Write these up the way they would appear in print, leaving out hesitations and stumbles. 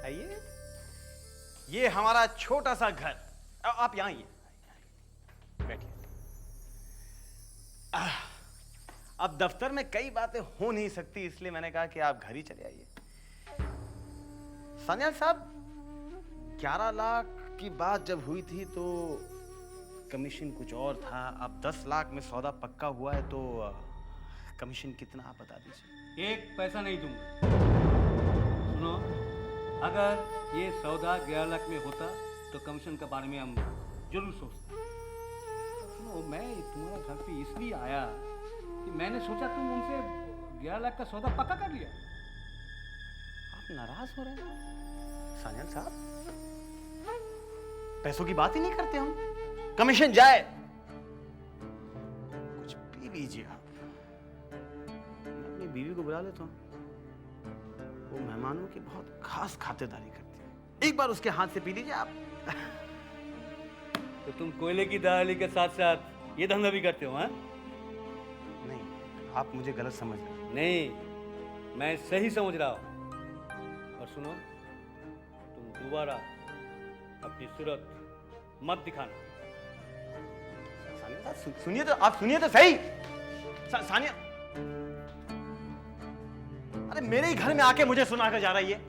आइए, ये हमारा छोटा सा घर। आप यहाँ आइए, बैठिए। अब दफ्तर में कई बातें हो नहीं सकती, इसलिए मैंने कहा कि आप घर ही चले आइए। सान्याल साहब, 11 लाख की बात जब हुई थी तो कमीशन कुछ और था। अब 10 लाख में सौदा पक्का हुआ है तो कमीशन कितना आप बता दीजिए। 1 पैसा नहीं दूंगा। सुनो, अगर ये सौदा 11 लाख में होता तो कमीशन के बारे में हम जरूर सोचते। सुनो, मैं तुम्हारा घर पे इसलिए आया कि मैंने सोचा तुम उनसे 11 लाख का सौदा पक्का कर लिया। आप नाराज हो रहे हैं सान्याल साहब? पैसों की बात ही नहीं करते हम। कमीशन जाए, कुछ पी लीजिए आप। मैं अपनी बीवी को बुला लेता हूँ, वो मेहमानों की बहुत खास खातिरदारी करती है। एक बार उसके हाथ से पी लीजिए आप। तो तुम कोयले की दलाली के साथ साथ ये धंधा भी करते हो? हाँ, नहीं, आप मुझे गलत समझ रहे हैं। नहीं, मैं सही समझ रहा हूँ। और सुनो, तुम दोबारा अपनी सूरत मत दिखाना। सानिया, सुनिए तो, आप सुनिए तो सही। सानिया, अरे मेरे ही घर में आके मुझे सुनाकर जा रही है।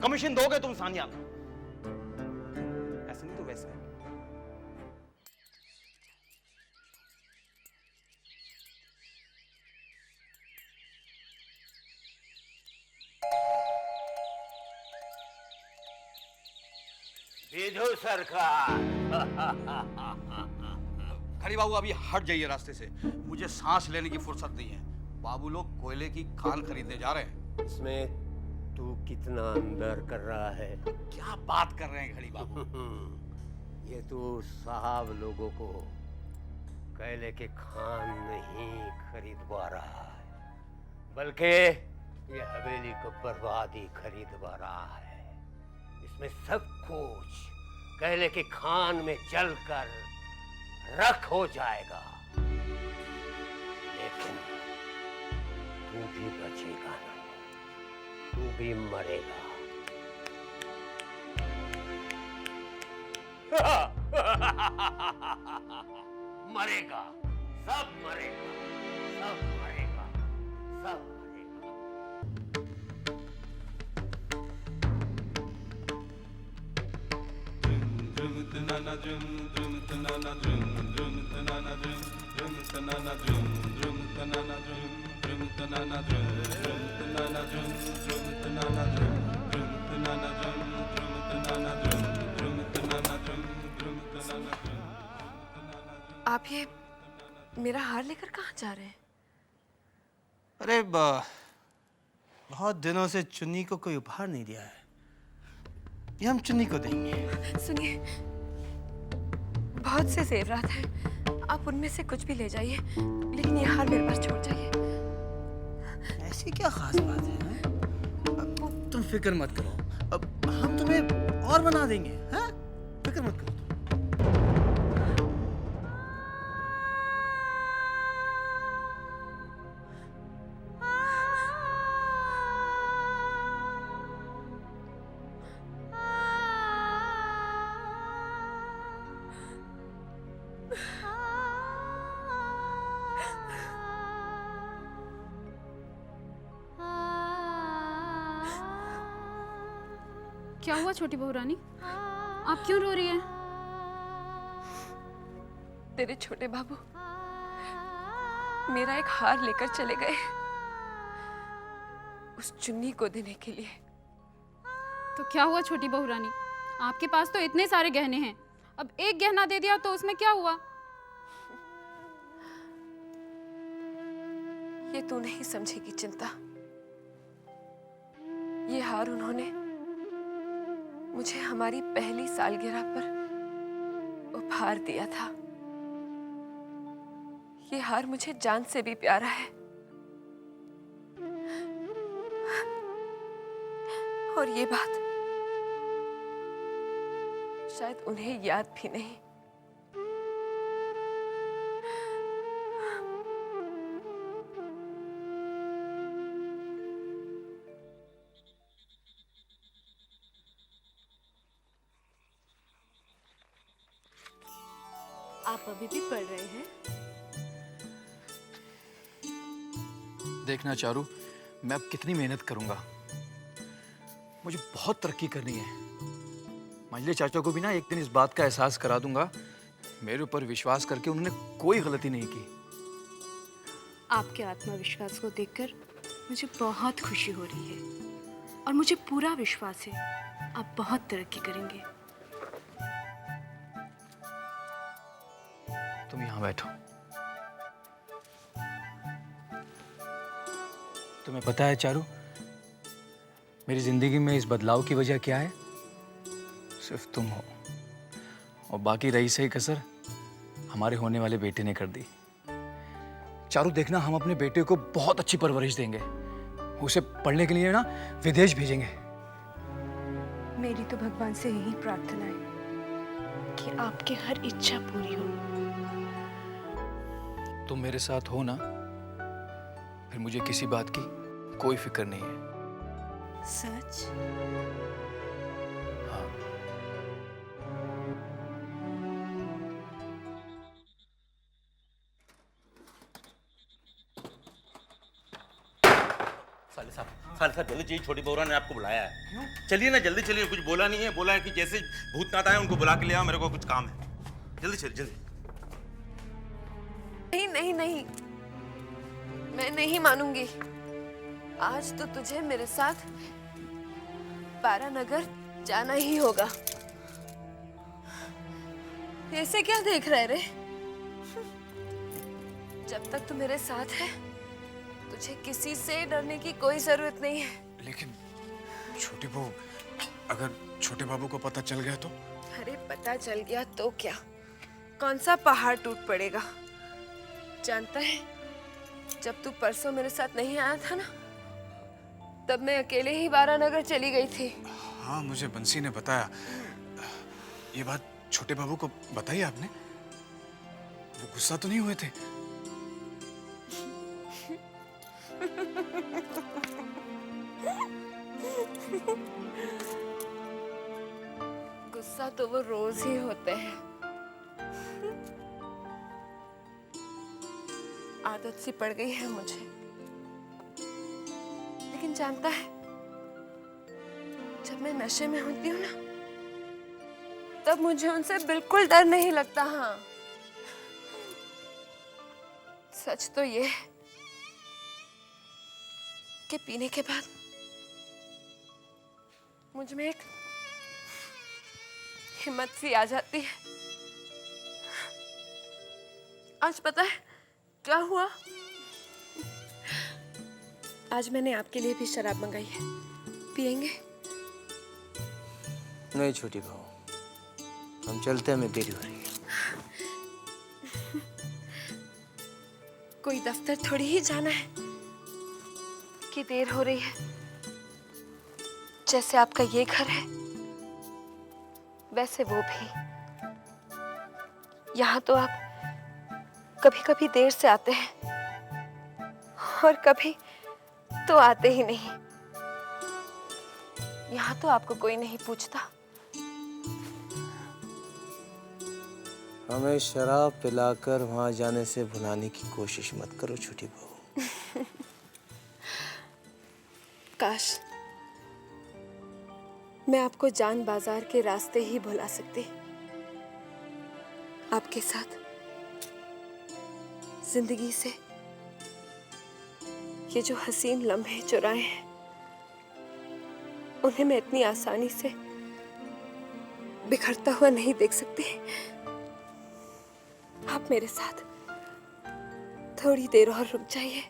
कमीशन दोगे तुम सानिया? ऐसे नहीं तो वैसे। विधु सरकार। खड़ी बाबू, अभी हट जाइए रास्ते से, मुझे सांस लेने की फुर्सत नहीं है। बाबू लोग कोयले की खान खरीदने जा रहे हैं। इसमें तू कितना अंदर कर रहा है? क्या बात कर रहे हैं खड़ी बाबू? ये तू साहब लोगों को कोयले के खान नहीं खरीदवा रहा है, बल्कि ये हवेली को बर्बादी खरीदवा रहा है। इसमें सब कुछ कोयले के खान में जलकर रख हो जाएगा, लेकिन तू भी बचेगा नहीं, तू भी मरेगा। मरेगा, सब मरेगा, सब मरेगा, सब मरेगा। आप ये मेरा हार लेकर कहाँ जा रहे हैं? अरे बहुत दिनों से चुन्नी को कोई उपहार नहीं दिया है, ये हम चुन्नी को देंगे। सुनिए, बहुत से जेवरात हैं, आप उनमें से कुछ भी ले जाइए, लेकिन ये हार मेरे पास छोड़ जाइए। ऐसी क्या खास बात है? अब तुम फिक्र मत करो, अब हम तुम्हें और बना देंगे। हाँ, फिक्र मत करो। क्या हुआ छोटी बहू रानी, आप क्यों रो रही हैं? तेरे छोटे बाबू मेरा एक हार लेकर चले गए, उस चुन्नी को देने के लिए। तो क्या हुआ छोटी बहू रानी, आपके पास तो इतने सारे गहने हैं, अब एक गहना दे दिया तो उसमें क्या हुआ? ये तू नहीं समझेगी चिंता। ये हार उन्होंने मुझे हमारी पहली सालगिरह पर उपहार दिया था। ये हार मुझे जान से भी प्यारा है, और ये बात शायद उन्हें याद भी नहीं। आप अभी भी पढ़ रहे हैं? देखना चारू, मैं अब कितनी मेहनत करूंगा। मुझे बहुत तरक्की करनी है। मंजले चाचा को भी ना एक दिन इस बात का एहसास करा दूंगा, मेरे ऊपर विश्वास करके उन्होंने कोई गलती नहीं की। आपके आत्मविश्वास को देखकर मुझे बहुत खुशी हो रही है और मुझे पूरा विश्वास है आप बहुत तरक्की करेंगे। तुम यहाँ बैठो। तुम्हें पता है चारू, मेरी जिंदगी में इस बदलाव की वजह क्या है? सिर्फ तुम हो, और बाकी रही सही कसर हमारे होने वाले बेटे ने कर दी। चारू देखना, हम अपने बेटे को बहुत अच्छी परवरिश देंगे, उसे पढ़ने के लिए ना विदेश भेजेंगे। मेरी तो भगवान से यही प्रार्थना है कि आपकी हर इच्छा पूरी हो। तुम मेरे साथ हो ना, फिर मुझे किसी बात की कोई फिक्र नहीं है। सच? हाँ। साले साहब जल्दी चाहिए, छोटी बहूरा ने आपको बुलाया है। क्यों? चलिए ना, जल्दी चलिए। कुछ बोला नहीं है, बोला है कि जैसे भूतनाथ आए उनको बुला के ले आओ, मेरे को कुछ काम है। जल्दी चलिए, जल्दी। नहीं नहीं नहीं, मैं नहीं मानूंगी। आज तो तुझे मेरे साथ बारानगर जाना ही होगा। ऐसे क्या देख रहे रे? जब तक तू मेरे साथ है तुझे किसी से डरने की कोई जरूरत नहीं है। लेकिन छोटी बहू, अगर छोटे बाबू को पता चल गया तो? अरे पता चल गया तो क्या, कौन सा पहाड़ टूट पड़ेगा। जानता है, जब तू परसों मेरे साथ नहीं आया था ना, तब मैं अकेले ही बारानगर चली गई थी। हाँ, मुझे बंसी ने बताया। ये बात छोटे बाबू को बताई आपने? वो गुस्सा तो नहीं हुए थे? गुस्सा तो वो रोज ही होते हैं। आदत सी पड़ गई है मुझे। लेकिन जानता है, जब मैं नशे में होती हूँ ना, तब मुझे उनसे बिल्कुल डर नहीं लगता। हाँ, सच तो ये है कि पीने के बाद मुझ में एक हिम्मत सी आ जाती है। आज पता है क्या हुआ? आज मैंने आपके लिए भी शराब मंगाई है, पिएंगे? नहीं छोटी बहू, हम चलते हैं, हमें देरी हो रही है। कोई दफ्तर थोड़ी ही जाना है कि देर हो रही है। जैसे आपका ये घर है, वैसे वो भी। यहाँ तो आप कभी कभी देर से आते हैं और कभी तो आते ही नहीं। यहाँ तो आपको कोई नहीं पूछता। हमें शराब पिलाकर वहां जाने से भुलाने की कोशिश मत करो छोटी बहू। काश मैं आपको जान बाजार के रास्ते ही भुला सकती। आपके साथ जिंदगी से ये जो हसीन लम्हे चुराए हैं, उन्हें मैं इतनी आसानी से बिखरता हुआ नहीं देख सकती। आप मेरे साथ थोड़ी देर और रुक जाइए।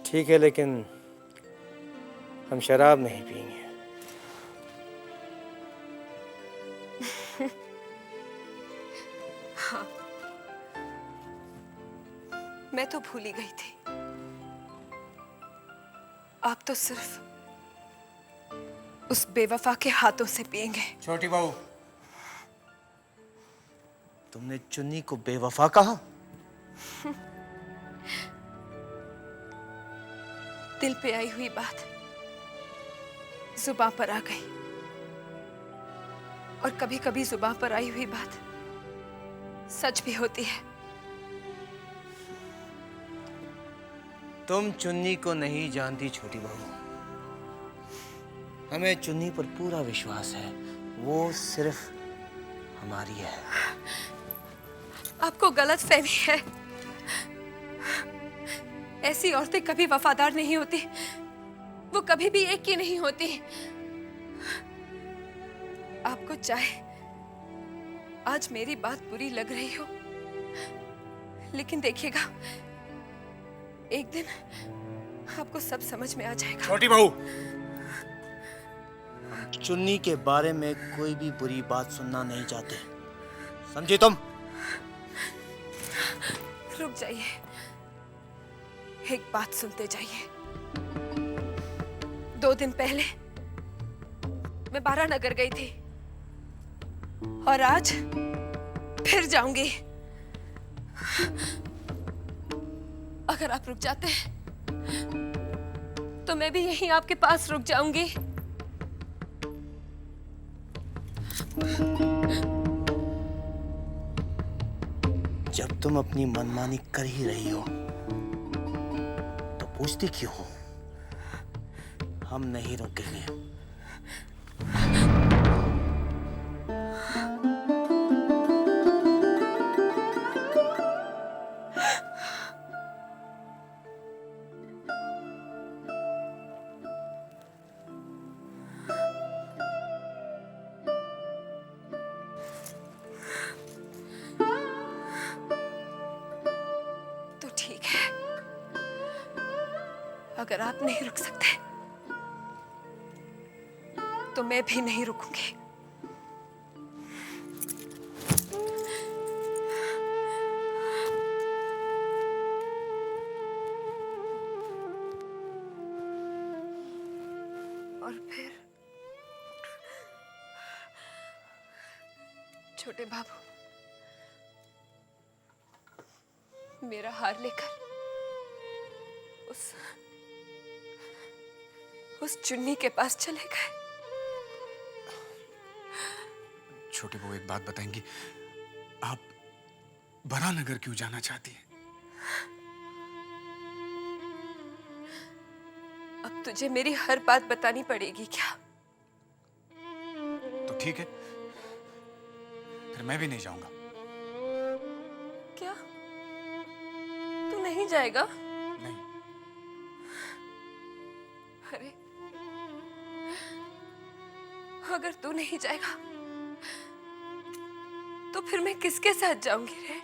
ठीक है, लेकिन हम शराब नहीं पिएंगे। हाँ, मैं तो भूल ही गई थी। आप तो सिर्फ उस बेवफा के हाथों से पिएंगे। छोटी बहू, तुमने चुन्नी को बेवफा कहा? दिल पे आई हुई बात जुबां पर आ गई। और कभी कभी जुबान पर आई हुई बात सच भी होती है। तुम चुन्नी को नहीं जानती छोटी बहू। हमें चुन्नी पर पूरा विश्वास है, वो सिर्फ हमारी है। आपको गलत फहमी है। ऐसी औरतें कभी वफादार नहीं होती, वो कभी भी एक की नहीं होती। आपको चाहे आज मेरी बात बुरी लग रही हो, लेकिन देखिएगा एक दिन आपको सब समझ में आ जाएगा। छोटी बहू, चुन्नी के बारे में कोई भी बुरी बात सुनना नहीं चाहते, समझी तुम? रुक जाइए, एक बात सुनते जाइए। 2 दिन पहले मैं बारानगर गई थी और आज फिर जाऊंगी। अगर आप रुक जाते हैं तो मैं भी यहीं आपके पास रुक जाऊंगी। जब तुम अपनी मनमानी कर ही रही हो तो पूछती क्यों हो? हम नहीं रुकेंगे। तो ठीक है, अगर आप नहीं रुक सकते तो मैं भी नहीं रुकूंगी। और फिर छोटे बाबू मेरा हार लेकर उस चुन्नी के पास चले गए। छोटी बहू, एक बात बताएंगी, आप बारानगर क्यों जाना चाहती हैं? अब तुझे मेरी हर बात बतानी पड़ेगी क्या? तो ठीक है, फिर मैं भी नहीं जाऊंगा। क्या तू नहीं जाएगा? नहीं। अरे अगर तू नहीं जाएगा तो फिर मैं किसके साथ जाऊंगी रे?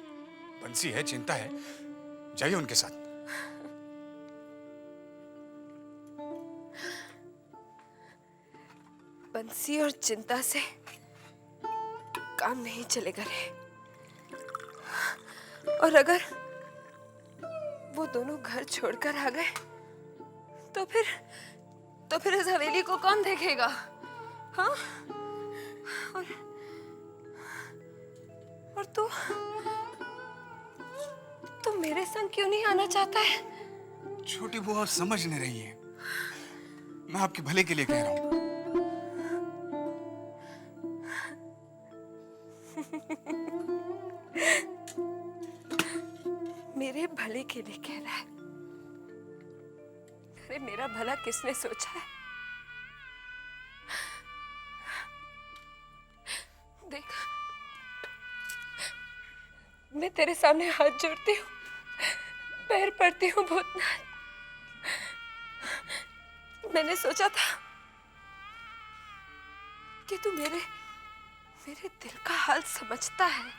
बंसी है, चिंता है, जाइए उनके साथ। बंसी और चिंता से काम नहीं चलेगा रे। और अगर वो दोनों घर छोड़कर आ गए तो फिर इस हवेली को कौन देखेगा? हाँ? और तू मेरे संग क्यों नहीं आना चाहता है? छोटी बहू, आप समझ नहीं रही है, मैं आपके भले के लिए कह रहा हूं। मेरे भले के लिए कह रहा है? अरे मेरा भला किसने सोचा है? देख, मैं तेरे सामने हाथ जोड़ती हूँ, पैर पड़ती हूँ भूतनाथ। मैंने सोचा था कि तू मेरे दिल का हाल समझता है,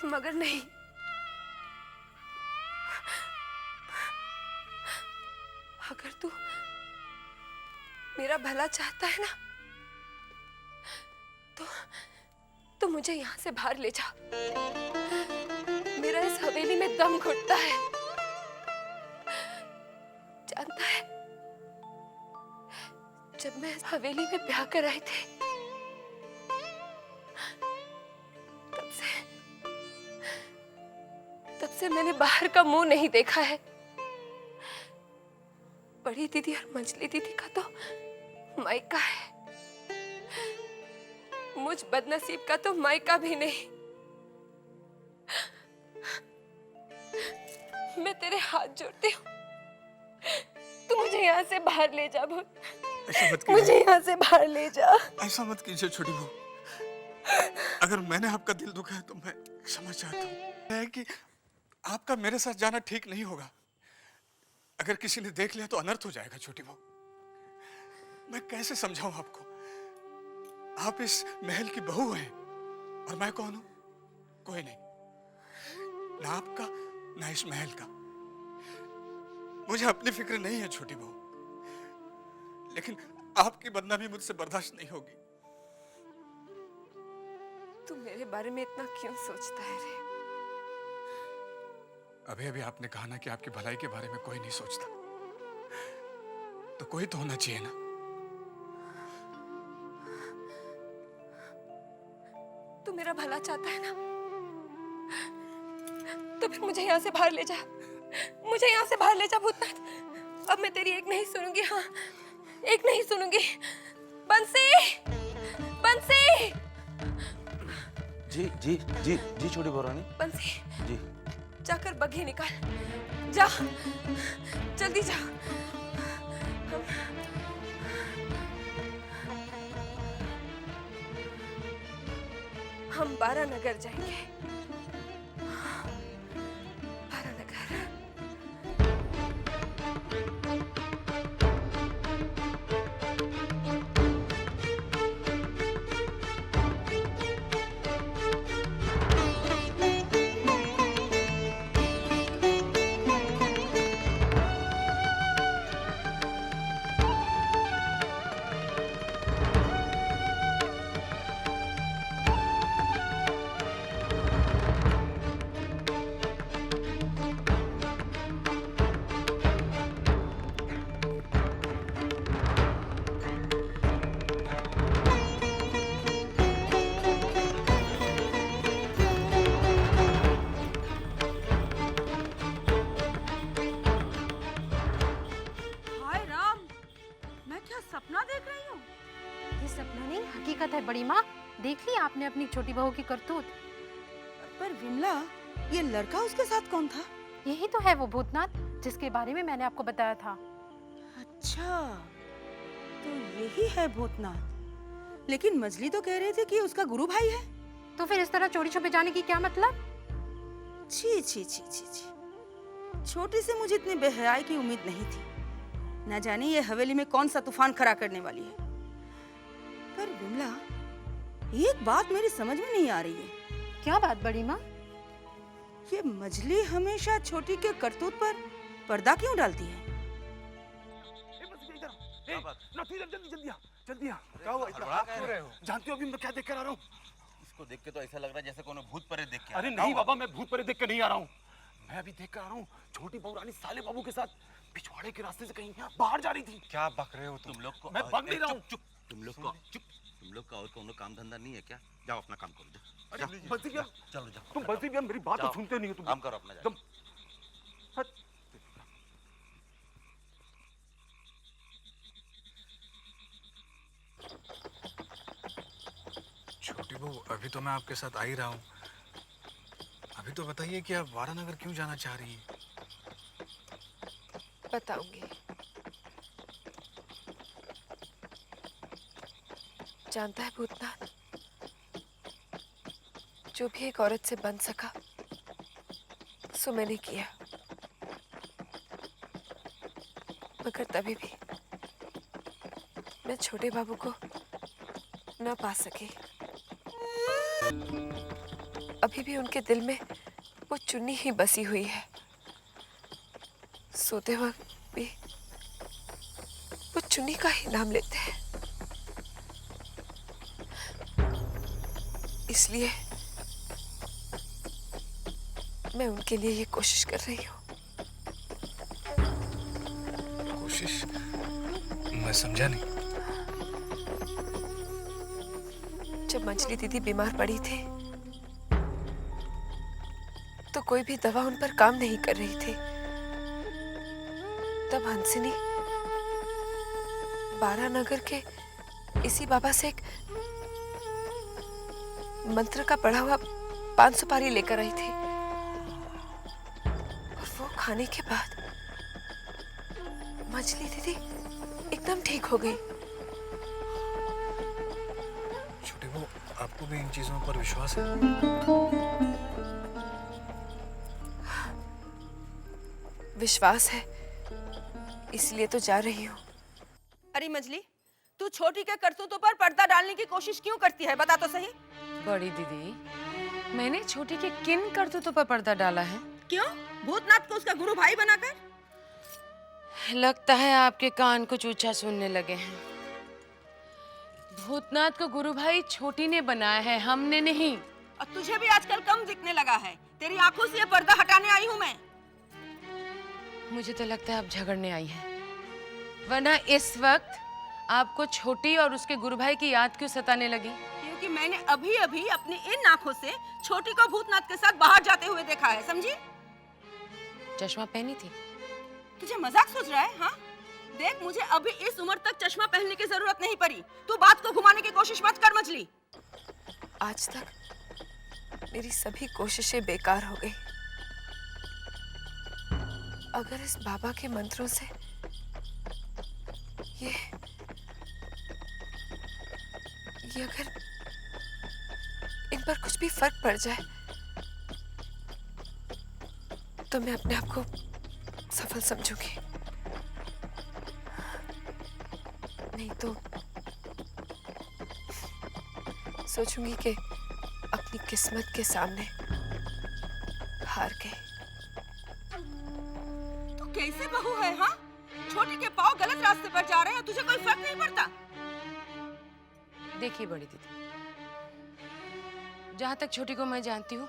मगर नहीं। अगर तू मेरा भला चाहता है ना तो मुझे यहाँ से बाहर ले जा। मेरा इस हवेली में दम घुटता है। जानता है, जब मैं इस हवेली में ब्याह कर आई थी तब से मैंने बाहर का मुंह नहीं देखा है। बड़ी दीदी और मंजली दीदी का तो मायका है, मुझ बदनसीब का तो मायका भी नहीं। मैं तेरे हाथ जोड़ती हूँ, तू मुझे यहाँ से बाहर ले जा भूत। ऐसा मत कीजिए। मुझे यहाँ से बाहर ले जा। ऐसा मत कीजिए छोटी बहू। अगर मैंने आपका दिल दुखाया तो मैं क्षमा चाहता हूँ। है कि आपका मेरे साथ जाना ठीक नहीं होगा। अगर किसी ने देख लिया तो अनर्थ हो जाएगा छोटी बहू। मैं कैसे समझाऊं आपको? आप इस महल की बहू हैं और मैं कौन हूं? कोई नहीं, ना आपका ना इस महल का। मुझे अपनी फिक्र नहीं है छोटी बहू, लेकिन आपकी बदनामी मुझसे बर्दाश्त नहीं होगी। तू मेरे बारे में इतना क्यों सोचता है रे? अभी अभी आपने कहा ना कि आपकी भलाई के बारे में कोई नहीं सोचता, तो कोई तो होना चाहिए ना। तू मेरा भला चाहता है ना, तो फिर मुझे यहाँ से बाहर ले जा। मुझे यहाँ से बाहर ले जा भूतनाथ। अब मैं तेरी एक नहीं सुनूंगी। हाँ, एक नहीं सुनूंगी। बंसी, बंसी। जी जी जी जी छोटी बहुरानी। बंसी, जी जाकर बग्घी निकाल। जा, जल्दी जा। हम 12 नगर जाएंगे। 12 नगर। हकीकत है बड़ी माँ। देख ली आपने अपनी छोटी बहू की करतूत। पर विमला, ये लड़का उसके साथ कौन था? यही तो है वो भूतनाथ जिसके बारे में मैंने आपको बताया था। अच्छा, तो यही है भूतनाथ। लेकिन मजली तो कह रहे थे कि उसका गुरु भाई है। तो फिर इस तरह चोरी छुपे जाने की क्या मतलब? छी छी छी छी छी। छोटी से मुझे इतनी बेहयाई की उम्मीद नहीं थी। न जाने ये हवेली में कौन सा तूफान खड़ा करने वाली है। पर विमला, एक बात मेरी समझ में नहीं आ रही है। क्या बात बड़ी माँ? ये मजली हमेशा छोटी के करतूत पर पर्दा क्यों डालती है? जल्दी आ। क्या हुआ? इतना क्यों रहे हो? जानते हो अभी मैं क्या देख कर आ रहा हूँ? इसको देख के तो ऐसा लग रहा है जैसे कोनो भूत परे देख के। अरे नहीं बाबा, मैं भूत परे देख के नहीं आ रहा हूँ। मैं अभी देख कर आ रहा हूँ, छोटी बहुरानी साले बाबू के साथ पिछवाड़े के रास्ते से कहीं बाहर जा रही थी। क्या बक रहे हो तुम लोग को? मैं बक नहीं रहा हूँ। चुप। तुम लोग का और कोनो काम धंधा नहीं है क्या? जाओ अपना काम करो। अरे बंसी भैया, चलो जाओ। तुम बंसी भैया मेरी बात तो सुनते नहीं हो तुम। काम करो अपना। तुम छोटी बहू, अभी तो मैं आपके साथ आ ही रहा हूँ। अभी तो बताइए कि आप वारानगर क्यों जाना चाह रही हैं? बताऊंगी। जानता है भूतनाथ, जो भी एक औरत से बन सका सो मैंने किया, मगर तभी भी मैं छोटे बाबू को न पा सकी। अभी भी उनके दिल में वो चुन्नी ही बसी हुई है। सोते वक्त भी वो चुन्नी का ही नाम लेते हैं। इसलिए मैं उनके लिए ये कोशिश कर रही हूँ। कोशिश? मैं समझा नहीं। जब मंजली दीदी बीमार पड़ी थी तो कोई भी दवा उन पर काम नहीं कर रही थी। तब हंसिनी बारानगर के इसी बाबा से एक मंत्र का पढ़ा हुआ पान सुपारी लेकर आई थी और वो खाने के बाद मछली दीदी एकदम ठीक हो गई। छोटी बहू, आपको भी इन चीजों पर विश्वास है? विश्वास है, इसलिए तो जा रही हूँ। अरे मजली, तू छोटी के करतूतों पर पर्दा डालने की कोशिश क्यों करती है, बता तो सही। बड़ी दीदी, मैंने छोटी के किन करतूतों पर पर्दा डाला है? क्यों? भूतनाथ को उसका गुरु भाई बनाकर? लगता है आपके कान कुछ ऊंचा सुनने लगे हैं। भूतनाथ को गुरु भाई छोटी ने बनाया है, हमने नहीं। और तुझे भी आजकल कम दिखने लगा है। तेरी आंखों से ये पर्दा हटाने आई हूँ मैं। मुझे तो लगता है आप झगड़ने आई हैं, वरना इस वक्त आपको छोटी और उसके गुरु भाई की याद क्यों सताने लगी? क्योंकि मैंने अभी अभी अपनी इन आंखों से छोटी को भूतनाथ के साथ बाहर जाते हुए देखा है, समझी? चश्मा पहनी थी? तुझे मजाक सोच रहा है? हाँ, देख, मुझे अभी इस उम्र तक चश्मा पहनने की जरूरत नहीं पड़ी। तू बात को घुमाने की कोशिश मत कर मछली। आज तक मेरी सभी कोशिशें बेकार हो गई। अगर इस बाबा के मंत्रों से ये अगर इन पर कुछ भी फर्क पड़ जाए तो मैं अपने आप को सफल समझूंगी। नहीं तो सोचूंगी कि अपनी किस्मत के सामने हार गई। तू कैसे बहू है? हाँ, छोटी के पाँव गलत रास्ते पर जा रहे हैं, तुझे कोई फर्क नहीं पड़ता? देखिए बड़ी दीदी, जहां तक छोटी को मैं जानती हूँ,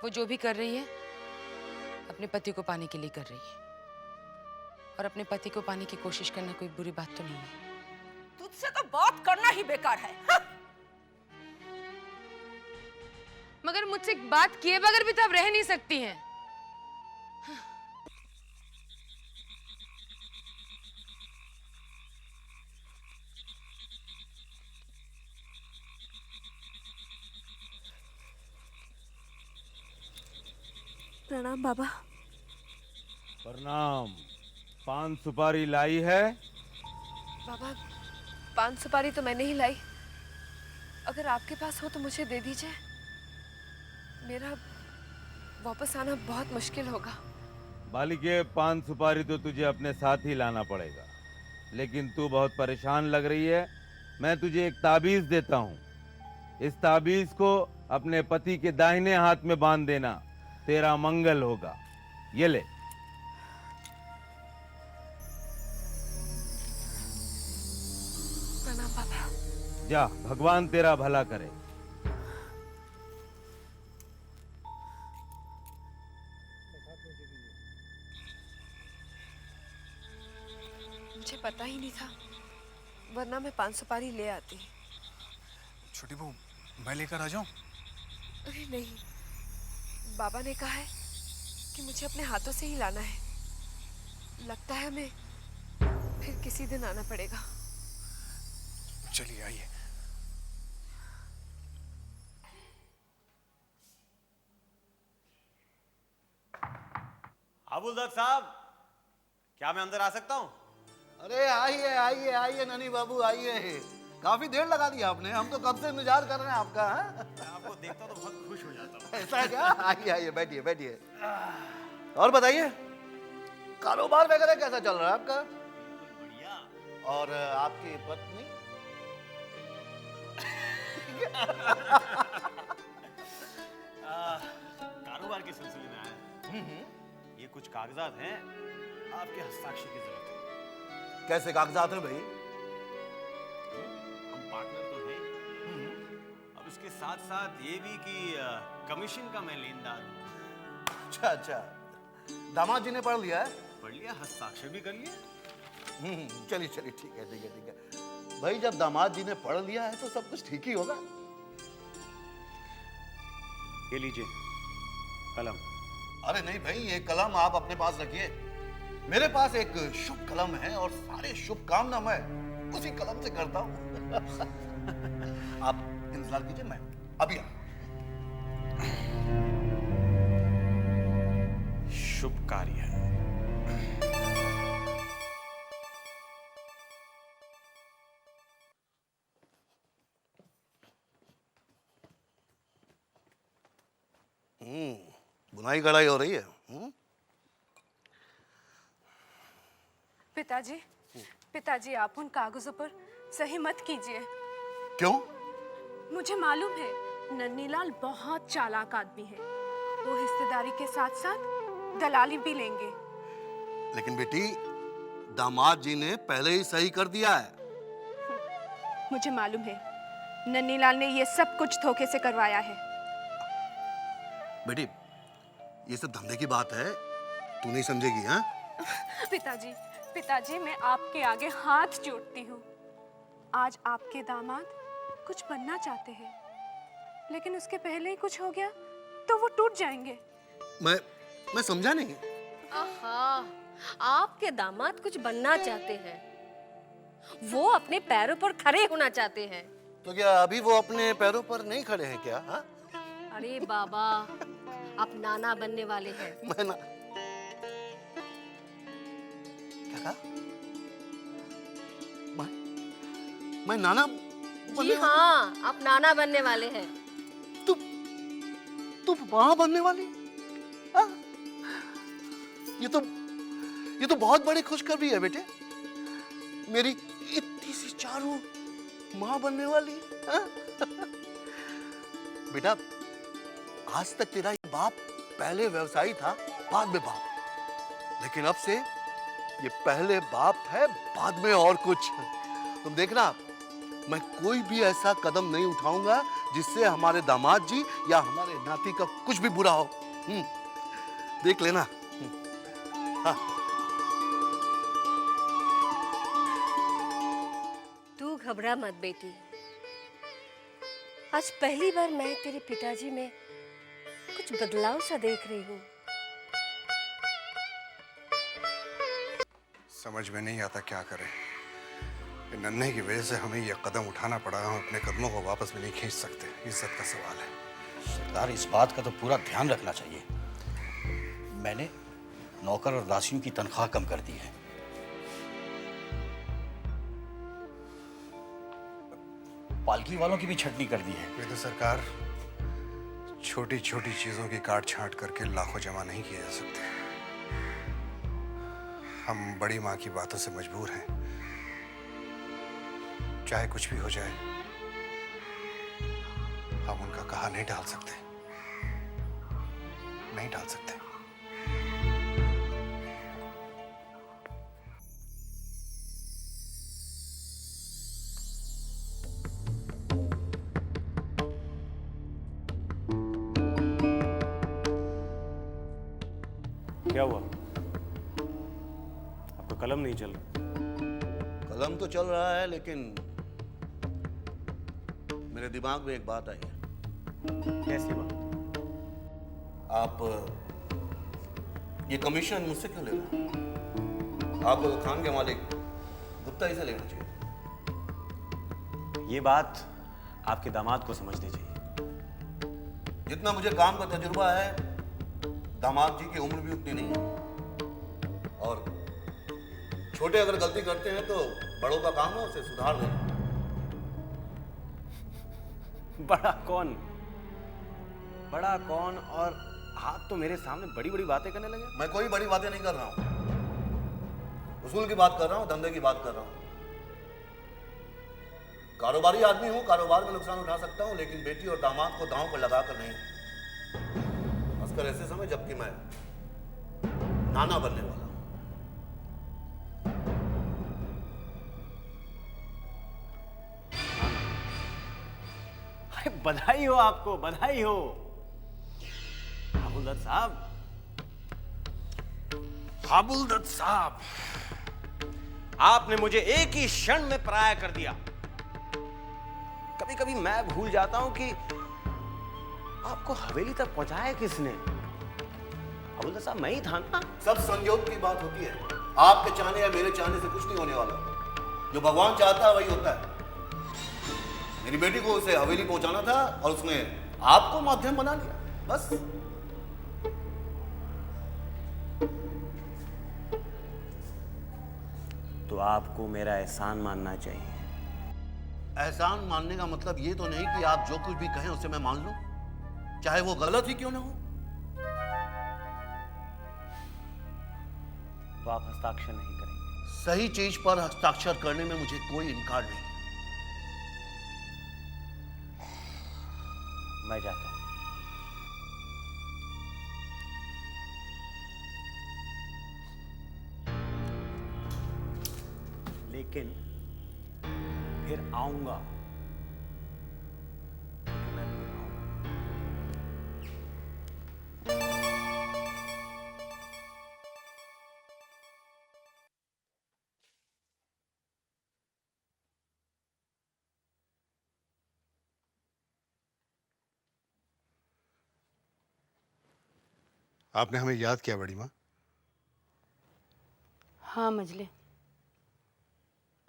वो जो भी कर रही है अपने पति को पाने के लिए कर रही है, और अपने पति को पाने की कोशिश करना कोई बुरी बात तो नहीं है। तुझसे तो बात करना ही बेकार है। हाँ? मगर मुझसे बात किए बगैर भी तो आप रह नहीं सकती हैं। प्रणाम बाबा। प्रणाम। पान सुपारी लाई है? बाबा, पान सुपारी तो मैं नहीं लाई। अगर आपके पास हो तो मुझे दे दीजिए। मेरा वापस आना बहुत मुश्किल होगा। बालिके, पान सुपारी तो तुझे अपने साथ ही लाना पड़ेगा, लेकिन तू बहुत परेशान लग रही है। मैं तुझे एक ताबीज देता हूँ। इस ताबीज को अपने पति के दाहिने हाथ में बांध देना, तेरा मंगल होगा। ये ले। प्रणाम बाबा। जा, भगवान तेरा भला करे। मुझे पता ही नहीं था, वरना मैं पान सुपारी ले आती। छोटी बहू, मैं लेकर आ जाऊं? अरे नहीं, बाबा ने कहा है कि मुझे अपने हाथों से ही लाना है। लगता है हमें फिर किसी दिन आना पड़ेगा। चलिए आइए। हवलदार साहब, क्या मैं अंदर आ सकता हूँ? अरे आइए आइए आइए ननी बाबू, आइए। काफी देर लगा दी आपने, हम तो कब से इंतजार कर रहे हैं आपका। मैं आपको देखता हूँ तो बहुत खुश हो जाता हूँ। ऐसा है क्या? आइए आइए, बैठिए बैठिए। और बताइए, कारोबार वगैरह कैसा चल रहा है आपका? बढ़िया। और आपकी पत्नी? कारोबार के सिलसिले में आया। ये कुछ कागजात हैं, आपके हस्ताक्षर की जरूरत है। कैसे कागजात हैं भाई? हम पार्टनर तो हैं, अब इसके साथ साथ ये भी कि कमीशन का मैं लेनदार हूँ। अच्छा अच्छा, दामाद जी ने पढ़ लिया है? पढ़ लिया, हस्ताक्षर भी कर लिया। चलिए चलिए, ठीक है ठीक है ठीक है भाई। जब दामाद जी ने पढ़ लिया है तो सब कुछ ठीक ही होगा। ये लीजिए कलम। अरे नहीं भाई, ये कलम आप अपने पास रखिए। मेरे पास एक शुभ कलम है और सारे शुभ काम ना मैं उसी कलम से करता हूँ। आप इंतजार कीजिए, मैं अभी आ। शुभ कार्य है। बुनाई कढ़ाई हो रही है। पिताजी, पिताजी आप उन कागजों पर सही मत कीजिए। क्यों? मुझे मालूम है नन्हीलाल बहुत चालाक आदमी है। वो हिस्सेदारी के साथ साथ दलाली भी लेंगे। लेकिन बेटी, दामाद जी ने पहले ही सही कर दिया है। मुझे मालूम है नन्हीलाल ने ये सब कुछ धोखे से करवाया है। बेटी, ये सब धंधे की बात है, तू नहीं समझेगी। हाँ पिताजी, पिताजी मैं आपके आगे हाथ जोड़ती हूँ। आज आपके दामाद कुछ बनना चाहते हैं, लेकिन उसके पहले ही कुछ हो गया तो वो टूट जाएंगे। मैं समझा नहीं। आहा, आपके दामाद कुछ बनना चाहते हैं, वो अपने पैरों पर खड़े होना चाहते हैं। तो क्या अभी वो अपने पैरों पर नहीं खड़े हैं क्या? हाँ? अरे बाबा, आप नाना बनने वाले हैं। क्या कहा? मैं नाना जी हाँ, आप नाना बनने वाले हैं। तू माँ बनने वाली? हाँ? ये तो बहुत बड़ी खुशखबरी है बेटे। मेरी इतनी सी चारू माँ बनने वाली। हाँ? बेटा, आज तक तेरा ये बाप पहले व्यवसायी था, बाद में बाप, लेकिन अब से ये पहले बाप है, बाद में और कुछ। तुम देखना, मैं कोई भी ऐसा कदम नहीं उठाऊंगा जिससे हमारे दामाद जी या हमारे नाती का कुछ भी बुरा हो। देख लेना। हाँ। तू घबरा मत बेटी। आज पहली बार मैं तेरे पिताजी में कुछ बदलाव सा देख रही हूँ। समझ में नहीं आता क्या करें। नन्हे की वजह से हमें यह कदम उठाना पड़ा। हम अपने कदमों को वापस भी नहीं खींच सकते। इज्जत का सवाल है। सरदार, इस बात का तो पूरा ध्यान रखना चाहिए। मैंने नौकर और दासियों की तनख्वाह कम कर दी है। पालकी वालों की भी छटनी कर दी है। ये तो सरकार, छोटी छोटी चीजों की काट छांट करके लाखों जमा नहीं किए जा सकते। हम बड़ी माँ की बातों से मजबूर हैं। चाहे कुछ भी हो जाए, हम उनका कहा नहीं टाल सकते। नहीं टाल सकते। क्या हुआ? आपका कलम नहीं चल रहा? कलम तो चल रहा है, लेकिन मेरे दिमाग में एक बात आई है। कैसी बात? आप ये कमीशन मुझसे क्यों ले रहे हैं? आपको तो खान के मालिक गुप्ता ही से लेना चाहिए। ये बात आपके दामाद को समझनी चाहिए। जितना मुझे काम का तजुर्बा है, दामाद जी की उम्र भी उतनी नहीं है। और छोटे अगर गलती करते हैं तो बड़ों का काम है उसे सुधार देना। बड़ा कौन? बड़ा कौन? और आप तो मेरे सामने बड़ी बड़ी बातें करने लगे। मैं कोई बड़ी बातें नहीं कर रहा हूं। उसूल की बात कर रहा हूं, धंधे की बात कर रहा हूं। कारोबारी आदमी हूं, कारोबार में नुकसान उठा सकता हूं, लेकिन बेटी और दामाद को दांव पर लगाकर नहीं। खासकर ऐसे समय जबकि मैं नाना बनने वाला हूं। अरे बधाई हो आपको, बधाई हो हाबुलदत्त साहब। हाबुलदत्त साहब, आपने मुझे एक ही क्षण में पराया कर दिया। कभी कभी मैं भूल जाता हूं कि आपको हवेली तक पहुंचाया किसने। हाबुलदत्त साहब, मैं ही था ना। सब संयोग की बात होती है। आपके चाहने या मेरे चाहने से कुछ नहीं होने वाला। जो भगवान चाहता है वही होता है। मेरी बेटी को उसे हवेली पहुंचाना था और उसने आपको माध्यम बना लिया, बस। तो आपको मेरा एहसान मानना चाहिए। एहसान मानने का मतलब ये तो नहीं कि आप जो कुछ भी कहें उसे मैं मान लूं, चाहे वो गलत ही क्यों ना हो। तो आप हस्ताक्षर नहीं करेंगे? सही चीज पर हस्ताक्षर करने में मुझे कोई इनकार नहीं। मैं जाता हूं। लेकिन फिर आऊंगा। आपने हमें याद किया बड़ी माँ। हाँ मजले,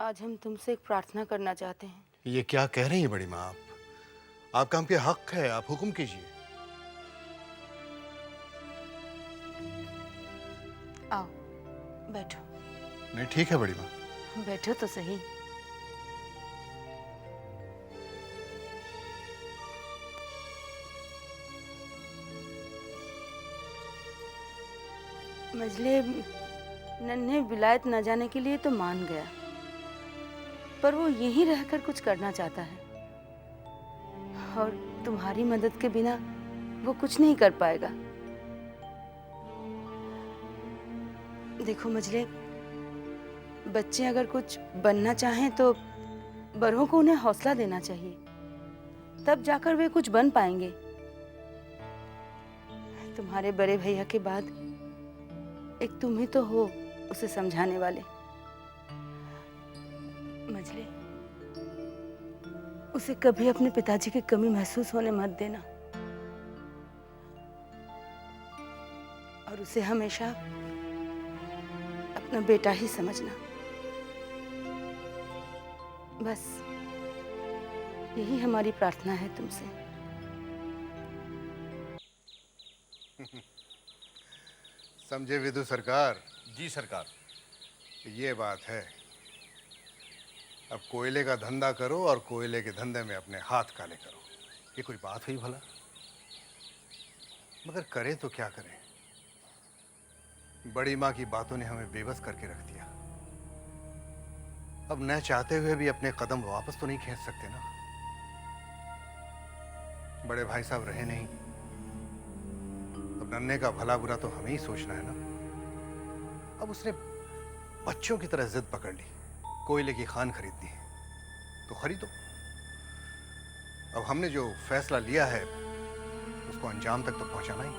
आज हम तुमसे एक प्रार्थना करना चाहते हैं। ये क्या कह रही हैं बड़ी माँ आप? आपका हम पे हक है, आप हुक्म कीजिए। आओ बैठो। नहीं ठीक है बड़ी माँ। बैठो तो सही। मजले नन्हे विलायत न जाने के लिए तो मान गया, पर वो यहीं रहकर कुछ करना चाहता है और तुम्हारी मदद के बिना वो कुछ नहीं कर पाएगा। देखो मजले, बच्चे अगर कुछ बनना चाहें तो बड़ों को उन्हें हौसला देना चाहिए, तब जाकर वे कुछ बन पाएंगे। तुम्हारे बड़े भैया के बाद एक तुम ही तो हो उसे समझाने वाले। मजले, उसे कभी अपने पिताजी की कमी महसूस होने मत देना और उसे हमेशा अपना बेटा ही समझना। बस यही हमारी प्रार्थना है तुमसे। समझे विदु सरकार? जी सरकार। ये बात है। अब कोयले का धंधा करो और कोयले के धंधे में अपने हाथ काले करो। ये कोई बात हुई भला? मगर करे तो क्या करें? बड़ी माँ की बातों ने हमें बेबस करके रख दिया। अब न चाहते हुए भी अपने कदम वापस तो नहीं खींच सकते ना। बड़े भाई साहब रहे नहीं, अब नन्हे का भला बुरा तो हमें ही सोचना है ना। अब उसने बच्चों की तरह जिद पकड़ ली, कोयले की खान खरीदनी है तो खरीदो। अब हमने जो फैसला लिया है उसको अंजाम तक तो पहुंचाना ही।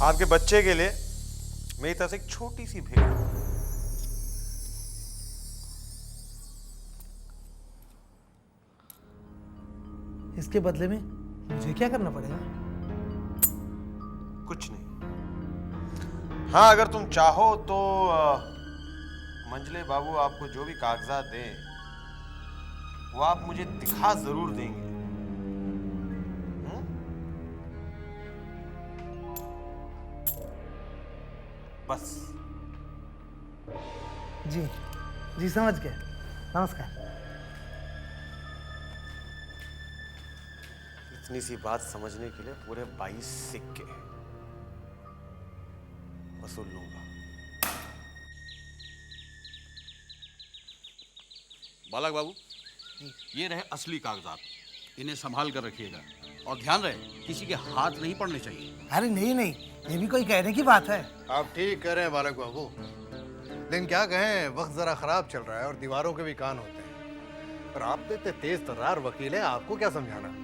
आपके बच्चे के लिए मेरी तरफ से एक छोटी सी भेंट। इसके बदले में मुझे क्या करना पड़ेगा? कुछ नहीं। हाँ, अगर तुम चाहो तो मंजले बाबू आपको जो भी कागजात दे वो आप मुझे दिखा जरूर देंगे। बस। जी जी समझ गए। नमस्कार। इतनी सी बात समझने के लिए पूरे 22 सिक्के वसूल लूंगा। बालक बाबू, ये रहे असली कागजात, इन्हें संभाल कर रखिएगा और ध्यान रहे किसी के हाथ नहीं पड़ने चाहिए। अरे नहीं नहीं, ये भी कोई कहने की बात है। आप ठीक कह रहे हैं बालक बाबू, लेकिन क्या कहें, वक्त जरा खराब चल रहा है और दीवारों के भी कान होते हैं। पर आप तो इतने तेज तर्रार वकील हैं, आपको क्या समझाना।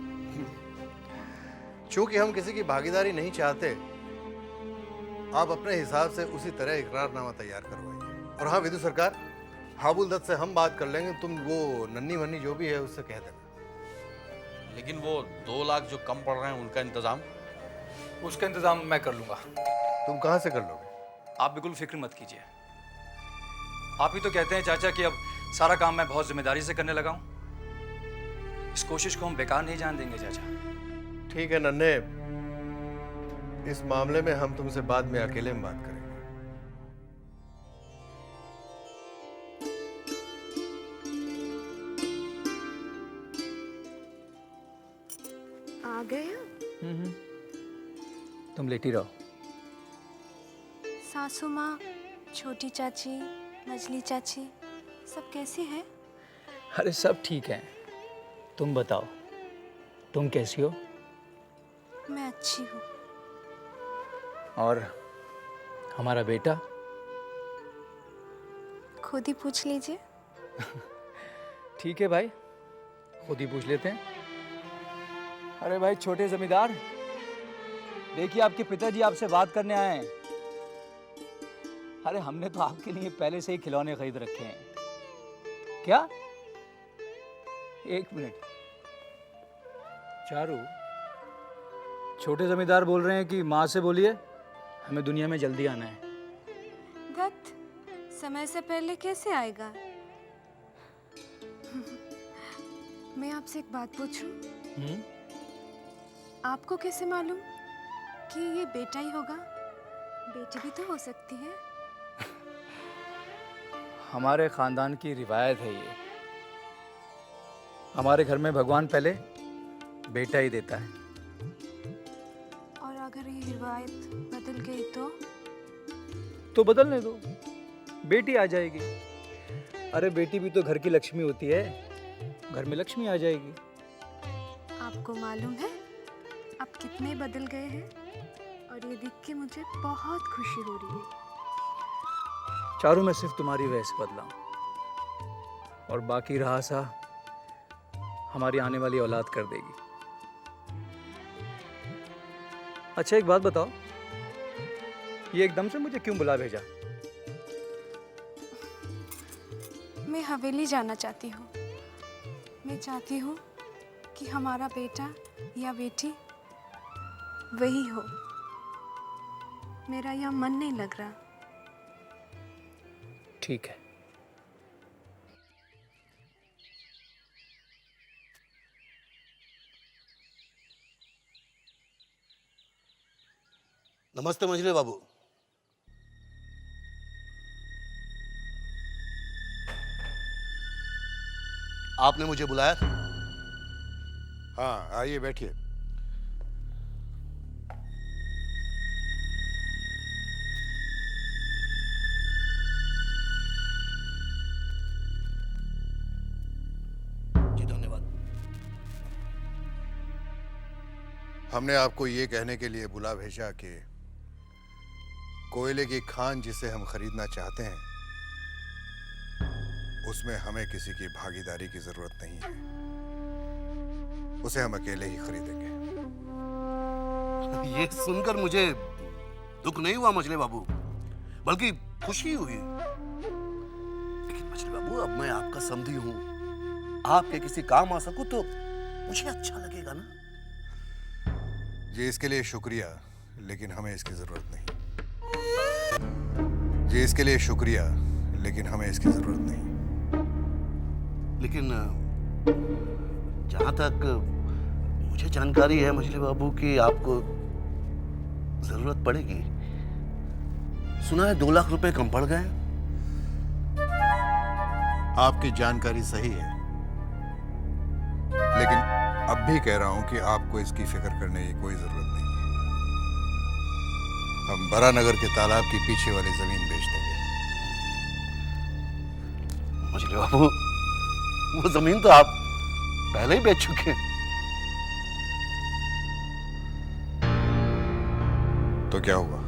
चूंकि हम किसी की भागीदारी नहीं चाहते, आप अपने हिसाब से उसी तरह इकरारनामा तैयार करवाइए। और हाँ विदु सरकार, हाबुल दत्त से हम बात कर लेंगे, तुम वो नन्नी वन्नी जो भी है उससे कह देना। लेकिन वो 2 लाख जो कम पड़ रहे हैं उनका इंतजाम? उसका इंतजाम मैं कर लूंगा। तुम कहाँ से कर लोगे? आप बिल्कुल फिक्र मत कीजिए। आप ही तो कहते हैं चाचा कि अब सारा काम मैं बहुत जिम्मेदारी से करने लगा हूं। इस कोशिश को हम बेकार नहीं जान देंगे चाचा। ठीक है नन्हे, इस मामले में हम तुमसे बाद में अकेले में बात करेंगे। आ गए? तुम लेटी रहो। सासू माँ, छोटी चाची, मजली चाची सब कैसे हैं? अरे सब ठीक है। तुम बताओ, तुम कैसी हो? मैं अच्छी हूँ। और हमारा बेटा? खुद ही पूछ लीजिए। ठीक है भाई, खुद ही पूछ लेते हैं। अरे भाई छोटे जमींदार, देखिए आपके पिताजी आपसे बात करने आए हैं। अरे हमने तो आपके लिए पहले से ही खिलौने खरीद रखे हैं। क्या? एक मिनट चारू, छोटे जमींदार बोल रहे हैं कि माँ से बोलिए हमें दुनिया में जल्दी आना है। दत्त, समय से पहले कैसे आएगा? मैं आपसे एक बात पूछूं? आपको कैसे मालूम कि ये बेटा ही होगा? बेटी भी तो हो सकती है। हमारे खानदान की रिवायत है ये। हमारे घर में भगवान पहले बेटा ही देता है। और अगर ये रिवायत बदल गई तो बदलने दो, बेटी आ जाएगी। अरे बेटी भी तो घर की लक्ष्मी होती है, घर में लक्ष्मी आ जाएगी। आपको मालूम है अब कितने बदल गए हैं? और ये देख के मुझे बहुत खुशी हो रही है। चारू, मैं सिर्फ तुम्हारी वजह से बदला हूं, और बाकी रहा सा हमारी आने वाली औलाद कर देगी। अच्छा एक बात बताओ, ये एकदम से मुझे क्यों बुला भेजा? मैं हवेली जाना चाहती हूँ। मैं चाहती हूँ कि हमारा बेटा या बेटी वही हो। मेरा यहाँ मन नहीं लग रहा। ठीक है। नमस्ते मंझले बाबू। आपने मुझे बुलाया था? हाँ, आइए बैठिए। जी धन्यवाद। हमने आपको ये कहने के लिए बुला भेजा कि कोयले की खान जिसे हम खरीदना चाहते हैं उसमें हमें किसी की भागीदारी की जरूरत नहीं है। उसे हम अकेले ही खरीदेंगे। ये सुनकर मुझे दुख नहीं हुआ मछली बाबू, बल्कि खुशी हुई। लेकिन मछली बाबू, अब मैं आपका समधी हूँ, आपके किसी काम आ सकूं तो मुझे अच्छा लगेगा ना। जी इसके लिए शुक्रिया, लेकिन हमें इसकी जरूरत नहीं। जी इसके लिए शुक्रिया, लेकिन हमें इसकी जरूरत नहीं। लेकिन जहां तक मुझे जानकारी है मछली बाबू की आपको जरूरत पड़ेगी। सुना है 2 लाख रुपए कम पड़ गए। आपकी जानकारी सही है, लेकिन अब भी कह रहा हूं कि आपको इसकी फिक्र करने की कोई जरूरत नहीं है। हम बरानगर के तालाब के पीछे वाली जमीन बेच देंगे। मछली बाबू, वो जमीन तो आप पहले ही बेच चुके हैं। तो क्या हुआ,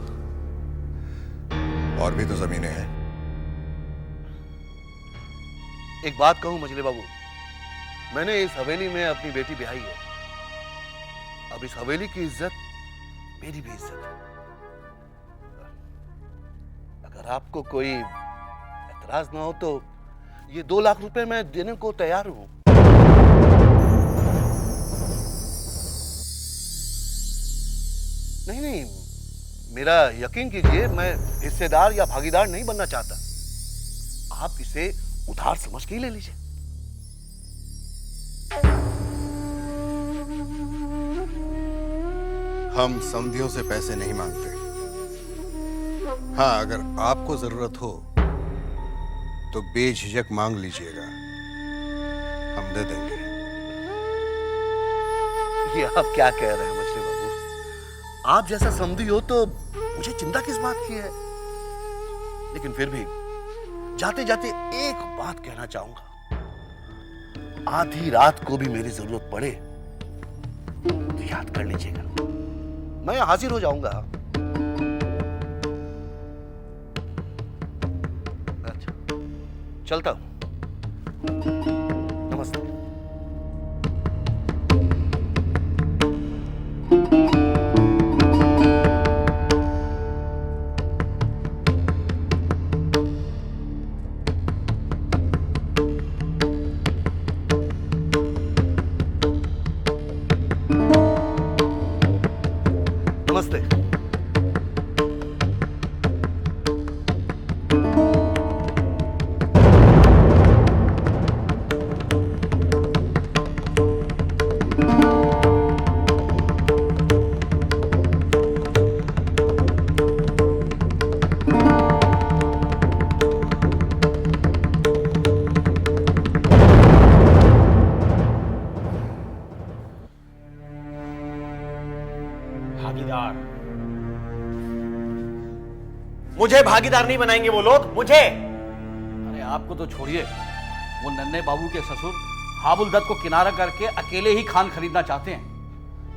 और भी तो जमीनें हैं। एक बात कहूं मछली बाबू, मैंने इस हवेली में अपनी बेटी ब्याही है। अब इस हवेली की इज्जत मेरी भी इज्जत है। अगर आपको कोई एतराज ना हो तो ये 2 लाख रुपए मैं देने को तैयार हूं। नहीं नहीं, मेरा यकीन कीजिए, मैं हिस्सेदार या भागीदार नहीं बनना चाहता। आप इसे उधार समझ के ही ले लीजिए। हम समधियों से पैसे नहीं मांगते। हाँ, अगर आपको जरूरत हो तो बेझिझक मांग लीजिएगा, हम दे देंगे। ये आप क्या कह रहे हैं मछली बाबू? आप जैसा समधी हो तो मुझे चिंता किस बात की है? लेकिन फिर भी जाते जाते एक बात कहना चाहूंगा। आधी रात को भी मेरी जरूरत पड़े तो याद कर लीजिएगा, मैं हाजिर हो जाऊंगा। अच्छा, चलता हूं। नमस्ते। नमस्ते। भागीदार? मुझे भागीदार नहीं बनाएंगे वो लोग, मुझे। अरे आपको तो छोड़िए, वो नन्हे बाबू के ससुर हाबुल दत्त को किनारा करके अकेले ही खान खरीदना चाहते हैं।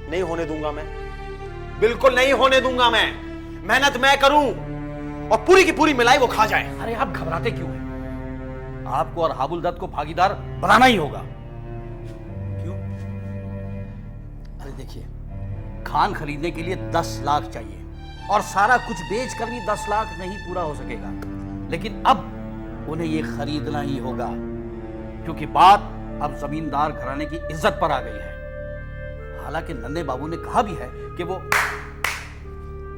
नहीं होने दूंगा मैं, बिल्कुल नहीं होने दूंगा मैं। मेहनत मैं करूं और पूरी की पूरी मिलाई वो खा जाए। अरे आप घबराते क्यों हैं? आपको और हाबुल दत्त को भागीदार बनाना ही होगा। क्यों? अरे देखिए, खान खरीदने के लिए 10 लाख चाहिए और सारा कुछ बेचकर भी 10 लाख नहीं पूरा हो सकेगा। लेकिन अब उन्हें यह खरीदना ही होगा, क्योंकि बात अब जमींदार घराने की इज्जत पर आ गई है। हालांकि नन्हे बाबू ने कहा भी है कि वो,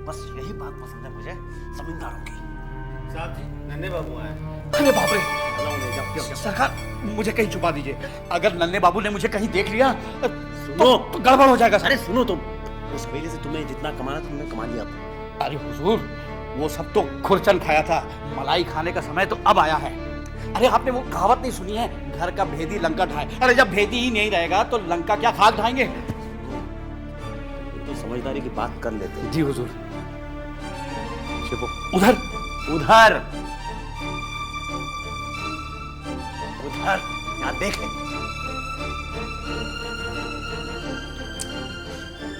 बस यही बात पसंद है मुझे जमींदारों की। साहब जी, नन्हे बाबू आए। अरे बाप रे! सरकार, मुझे कहीं छुपा दीजिए। अगर नन्हे बाबू ने मुझे कहीं देख लिया तो गड़बड़ हो जाएगा। अरे सुनो तुम, उस हवेली से तुमने जितना कमाना था तुमने कमा लिया। अरे हुजूर, वो सब तो खुरचन खाया था, मलाई खाने का समय तो अब आया है। अरे आपने वो कहावत नहीं सुनी है, घर का भेदी लंका ढाए? अरे जब भेदी ही नहीं रहेगा तो लंका क्या खाक ढाएंगे? तो समझदारी की बात कर लेते हैं। जी हुजूर। छिपो उधर उधर उधर, यहाँ देख ले।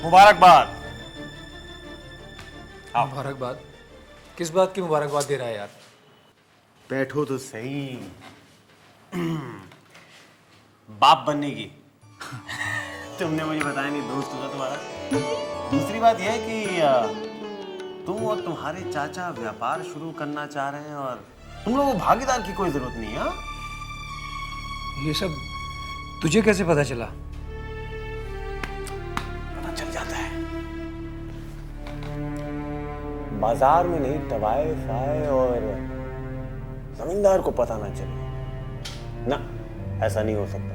मुबारकबाद। मुबारकबाद? किस बात की मुबारकबाद दे रहा है यार? बैठो तो सही। बाप बनने की तुमने मुझे बताया नहीं, दोस्त होगा तुम्हारा। दूसरी बात यह है कि तुम और तुम्हारे चाचा व्यापार शुरू करना चाह रहे हैं और तुम लोगों को भागीदार की कोई जरूरत नहीं है। ये सब तुझे कैसे पता चला? पता चल जाता है। बाजार में नहीं तवाए फाए और जमींदार को पता ना चले ना, ऐसा नहीं हो सकता।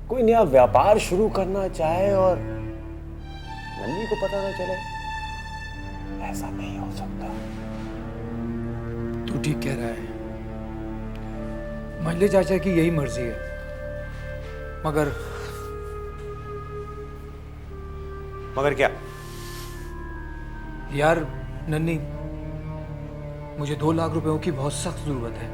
कोई नया व्यापार शुरू करना चाहे और नन्ही को पता ना चले, ऐसा नहीं हो सकता। तू ठीक कह रहा है, मंजले चाचा की यही मर्जी है। मगर क्या? यार नन्ही, मुझे 2 लाख रुपयों की बहुत सख्त जरूरत है।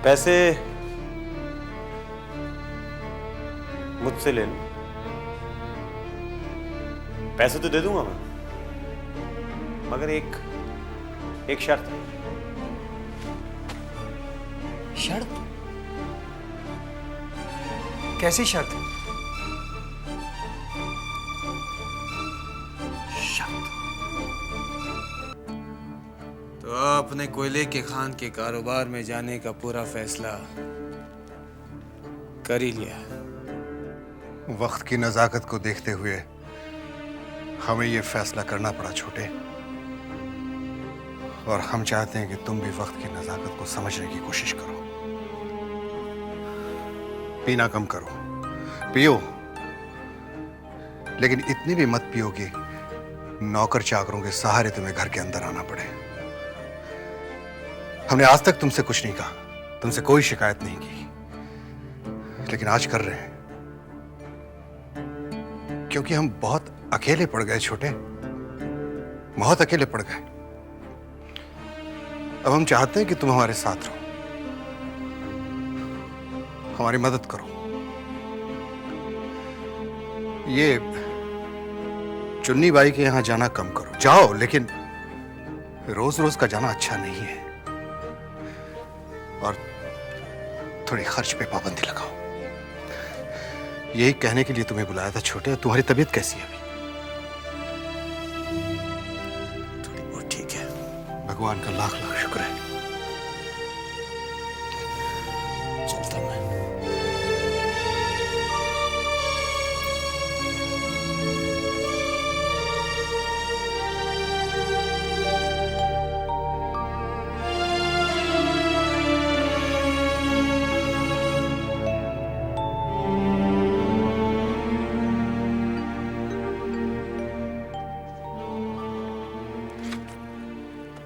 पैसे मुझसे ले लो, पैसे तो दे दूंगा मैं, मगर एक शर्त है। शर्त? कैसी शर्त? तो आपने कोयले के खान के कारोबार में जाने का पूरा फैसला कर ही लिया। वक्त की नजाकत को देखते हुए हमें यह फैसला करना पड़ा छोटे। और हम चाहते हैं कि तुम भी वक्त की नज़ाकत को समझने की कोशिश करो। पीना कम करो, पियो, लेकिन इतनी भी मत पियो कि नौकर चाकरों के सहारे तुम्हें घर के अंदर आना पड़े। हमने आज तक तुमसे कुछ नहीं कहा, तुमसे कोई शिकायत नहीं की, लेकिन आज कर रहे हैं क्योंकि हम बहुत अकेले पड़ गए छोटे, बहुत अकेले पड़ गए। अब हम चाहते हैं कि तुम हमारे साथ रहो, हमारी मदद करो। ये चुन्नी बाई के यहां जाना कम करो, जाओ, लेकिन रोज रोज का जाना अच्छा नहीं है। और थोड़ी खर्च पे पाबंदी लगाओ। यही कहने के लिए तुम्हें बुलाया था छोटे। तुम्हारी तबीयत कैसी है अभी? थोड़ी बहुत ठीक है, भगवान का लाख लाख शुक्र है। चलता मैं।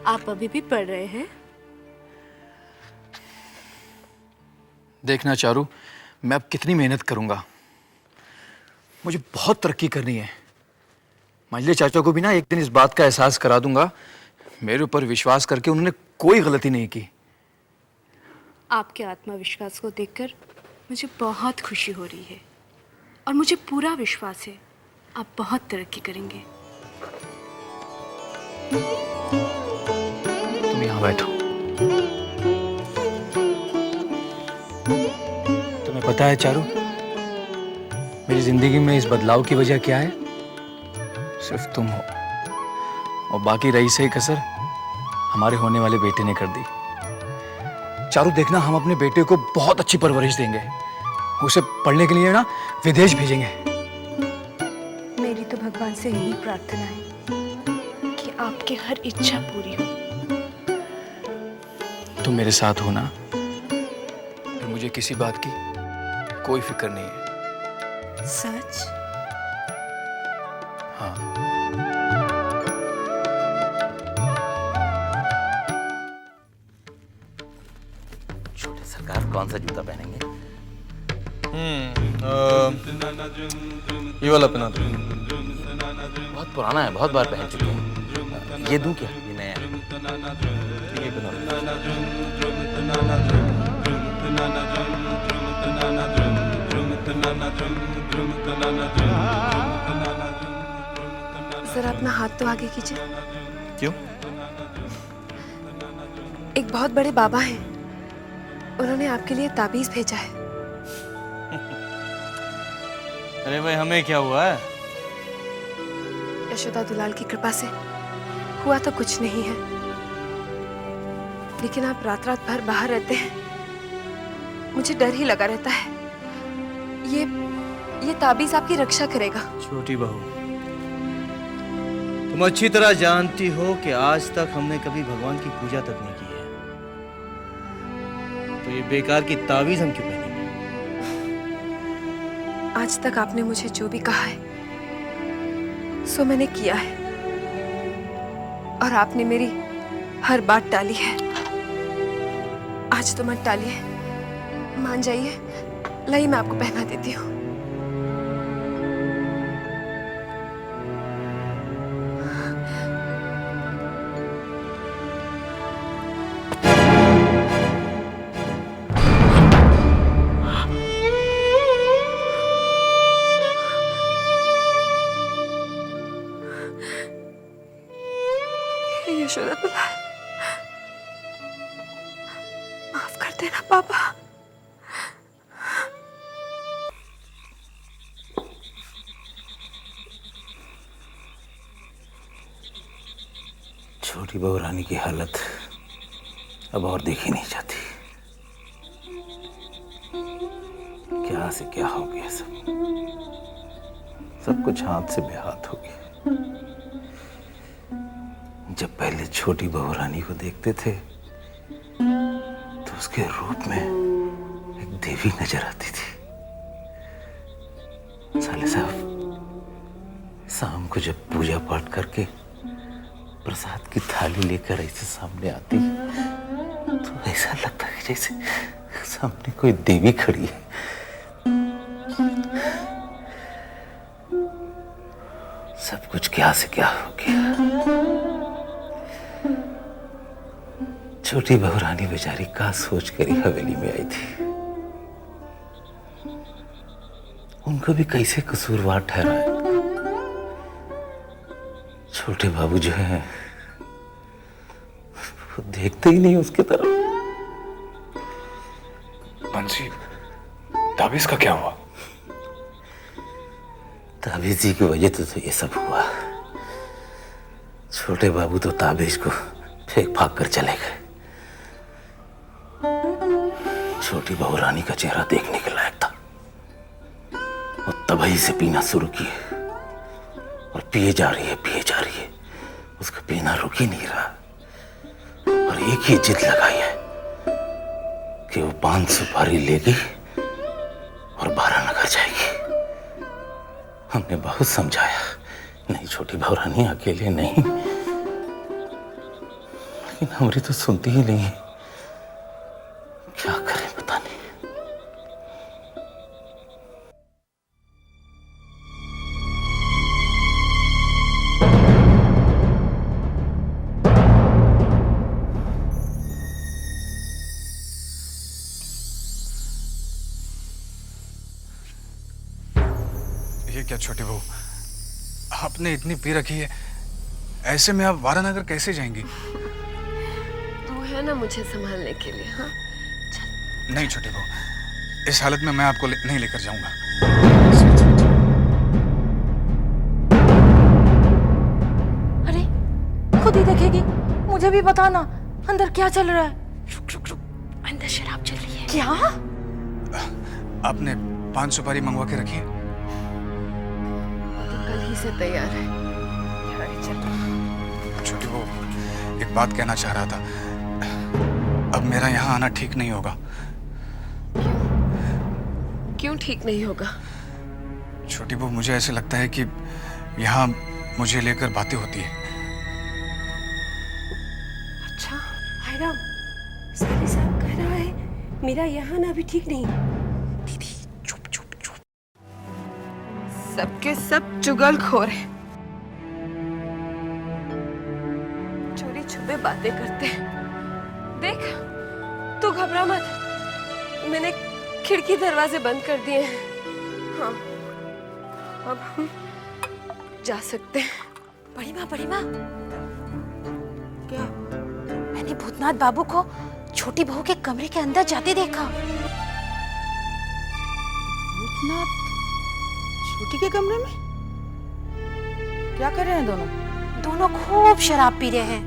आप अभी भी पढ़ रहे हैं? देखना चारू, मैं अब कितनी मेहनत करूंगा। मुझे बहुत तरक्की करनी है। मंजले चाचा को भी ना एक दिन इस बात का एहसास करा दूंगा। मेरे ऊपर विश्वास करके उन्होंने कोई गलती नहीं की। आपके आत्मविश्वास को देखकर मुझे बहुत खुशी हो रही है और मुझे पूरा विश्वास है आप बहुत तरक्की करेंगे। तुम यहाँ बैठो। तुम्हें पता है चारू, मेरी जिंदगी में इस बदलाव की वजह क्या है? सिर्फ तुम हो। और बाकी रही सही कसर हमारे होने वाले बेटे ने कर दी। चारू देखना, हम अपने बेटे को बहुत अच्छी परवरिश देंगे। उसे पढ़ने के लिए ना विदेश भेजेंगे। मेरी तो भगवान से यही प्रार्थना है कि आपकी हर इच्छा पूरी हो। तुम मेरे साथ हो ना, फिर मुझे किसी बात की कोई फिक्र नहीं है। सच? हाँ। छोटे सरकार कौन सा जूता पहनेंगे? ये वाला पहना दो। बहुत पुराना है, बहुत बार पहन चुके हैं। ये दूं क्या? ये नया है। ये पहना जरा अपना हाथ तो आगे कीजिए। क्यों? एक बहुत बड़े बाबा हैं, उन्होंने आपके लिए ताबीज भेजा है। अरे भाई, हमें क्या हुआ है? यशोदा दुलाल की कृपा से हुआ तो कुछ नहीं है, लेकिन आप रात रात भर बाहर रहते हैं, मुझे डर ही लगा रहता है। ये ताबीज आपकी रक्षा करेगा। छोटी बहू, तुम अच्छी तरह जानती हो कि आज तक हमने कभी भगवान की पूजा तक नहीं की है, तो ये बेकार की ताबीज हम क्यों पहनेंगे? आज तक आपने मुझे जो भी कहा है सो मैंने किया है, और आपने मेरी हर बात टाली है। आज तो मत टालिए, मान जाइए। लाइए, मैं आपको पहना देती हूँ। यशोदा दुलाल, माफ कर देना पापा। छोटी बहू रानी की हालत अब और देखी नहीं जाती। क्या से क्या हो गया, सब कुछ हाथ से बेहाथ हो गया। जब पहले छोटी बहू रानी को देखते थे तो उसके रूप में एक देवी नजर आती थी। साले साहब, शाम को जब पूजा पाठ करके प्रसाद की थाली लेकर ऐसे सामने आती तो ऐसा लगता है जैसे सामने कोई देवी खड़ी है। सब कुछ क्या से क्या हो गया। छोटी बहू रानी बेचारी का सोच कर ही हवेली में आई थी। उनको भी कैसे कसूरवार ठहराए। छोटे बाबू जो है वो देखते ही नहीं उसकी तरफ। बंसी, ताबीज का क्या हुआ? ताबीज की वजह तो ये सब हुआ। छोटे बाबू तो ताबीज को फेंक फाक कर चले गए। छोटी बहू रानी का चेहरा देखने के लायक था। वो तबाही से पीना शुरू किए और पिए जा रही है, पिए जा रही है। उसका पीना रुक ही नहीं रहा और एक ही जिद लगाई है कि वो 5 सुपारी लेगी और 12 नगर जाएगी। हमने बहुत समझाया, नहीं छोटी बहू रानी अकेले नहीं, लेकिन हमारी तो सुनती ही नहीं है। क्या करें पता नहीं। ये क्या छोटी बहू, आपने इतनी पी रखी है, ऐसे में आप वारानगर कैसे जाएंगी? तू है ना मुझे संभालने के लिए। हाँ नहीं छोटी बहू, इस हालत में मैं आपको नहीं लेकर जाऊंगा। अरे खुद ही देखेगी, मुझे भी बताना अंदर क्या चल रहा है। रुक रुक रुक, अंदर शराब चल रही है। क्या? आपने 5 सुपारी मंगवा के रखी है? तो कल ही से तैयार है। चल। छोटी बहू, एक बात कहना चाह रहा था। अब मेरा यहाँ आना ठीक नहीं होगा। क्यों ठीक नहीं होगा? छोटी बहू, मुझे ऐसे लगता है कि यहाँ मुझे लेकर बातें होती है। अच्छा, हायराम, साली साहब कह रहा है मेरा यहाँ ना भी ठीक नहीं। दीदी चुप चुप चुप। सबके सब चुगलखोर हैं। चोरी छुपे बातें करते हैं। देख, तू घबरा मत। मैंने खिड़की दरवाजे बंद कर दिए हैं। हाँ, अब हम जा सकते हैं। बड़ी माँ, बड़ी माँ, क्या? मैंने भूतनाथ बाबू को छोटी बहू के कमरे के अंदर जाते देखा। भूतनाथ छोटी के कमरे में? क्या कर रहे हैं दोनों? दोनों खूब शराब पी रहे हैं।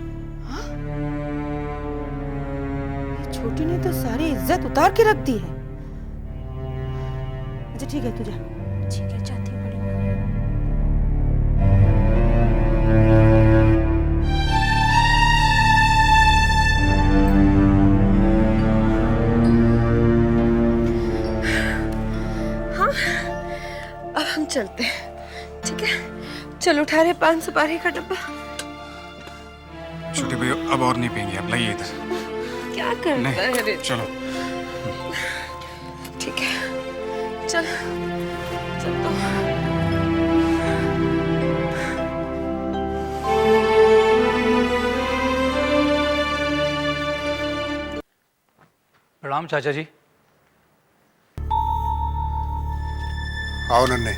छोटी ने तो सारी इज्जत उतार के रख दी है। अच्छा ठीक है, तू जा। ठीक है, जाती हूँ बड़ी माँ। हाँ, अब हम चलते हैं। ठीक है, चल उठा रहे 5 सुपारी का डब्बा। छोटी बहू, अब और नहीं पियेंगे, अब लाइए इधर। क्या करता है रे? चलो। ठीक है, चल चल तो। प्रणाम चाचा जी। आओ नन्हे,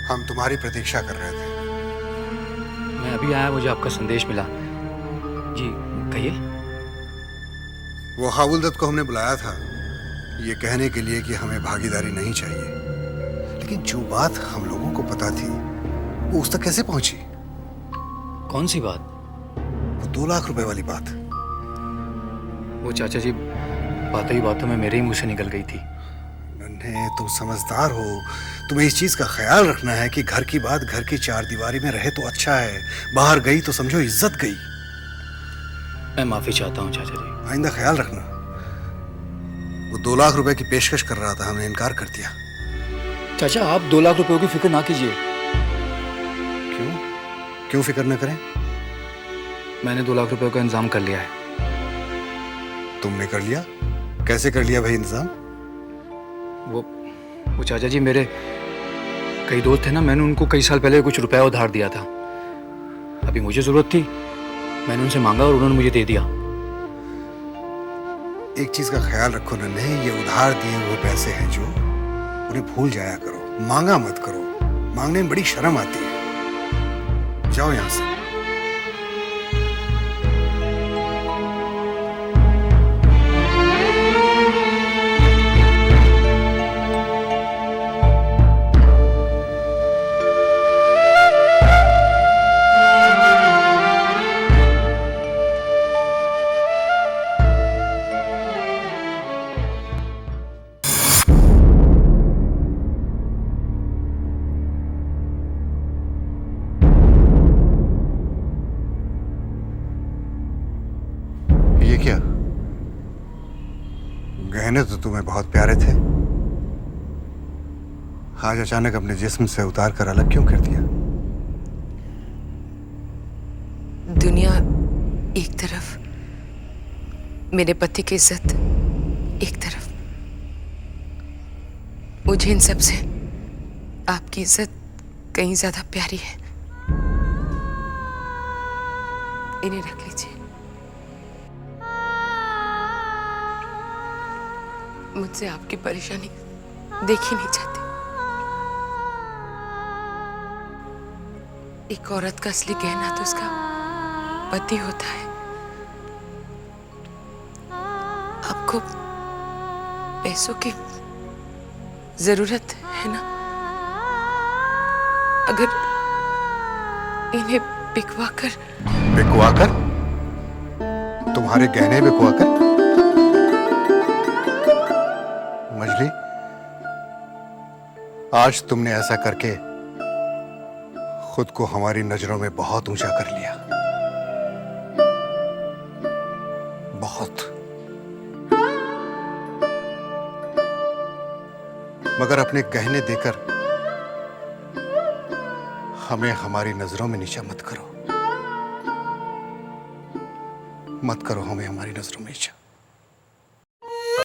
हम तुम्हारी प्रतीक्षा कर रहे थे। मैं अभी आया, मुझे आपका संदेश मिला। जी कहिए। वो हाबुल दत्त को हमने बुलाया था ये कहने के लिए कि हमें भागीदारी नहीं चाहिए, लेकिन जो बात हम लोगों को पता थी वो उस तक कैसे पहुंची? कौन सी बात? वो 2 लाख रुपए वाली बात। वो चाचा जी बातों ही बातों में मेरे ही मुंह से निकल गई थी। नन्हे, तुम समझदार हो। तुम्हें इस चीज का ख्याल रखना है कि घर की बात घर की चारदीवारी में रहे तो अच्छा है, बाहर गई तो समझो इज्जत गई। मैं माफी चाहता हूँ चाचा जी। आइंदा ख्याल रखना। वो 2 लाख रुपए की पेशकश कर रहा था, हमने इनकार कर दिया। चाचा आप 2 लाख रुपयों की फिक्र ना कीजिए। क्यों? क्यों फिक्र न करें? मैंने 2 लाख रुपयों का इंतजाम कर लिया है। तुमने कर लिया? कैसे कर लिया भाई इंतजाम? वो चाचा जी मेरे कई दोस्त थे ना, मैंने उनको कई साल पहले कुछ रुपया उधार दिया था। अभी मुझे जरूरत थी, मैंने उनसे मांगा और उन्होंने मुझे दे दिया। एक चीज का ख्याल रखो नन्हे, ये उधार दिए हुए पैसे हैं जो, उन्हें भूल जाया करो, मांगा मत करो। मांगने में बड़ी शर्म आती है। जाओ यहां से। ये क्या? गहने तो तुम्हें बहुत प्यारे थे, आज अचानक अपने जिस्म से उतार कर अलग क्यों कर दिया? दुनिया एक तरफ, मेरे पति की इज्जत एक तरफ। मुझे इन सब से आपकी इज्जत कहीं ज्यादा प्यारी है। इन्हें रख लीजिए। मुझसे आपकी परेशानी देखी नहीं जाती। एक औरत का असली गहना तो उसका पति होता है। आपको पैसों की जरूरत है ना? अगर इन्हें बिकवाकर तुम्हारे गहने बिकवाकर? मजली, आज तुमने ऐसा करके खुद को हमारी नजरों में बहुत ऊंचा कर लिया, बहुत। मगर अपने गहने देकर हमें हमारी नजरों में नीचा मत करो, मत करो हमें हमारी नजरों में नीचा।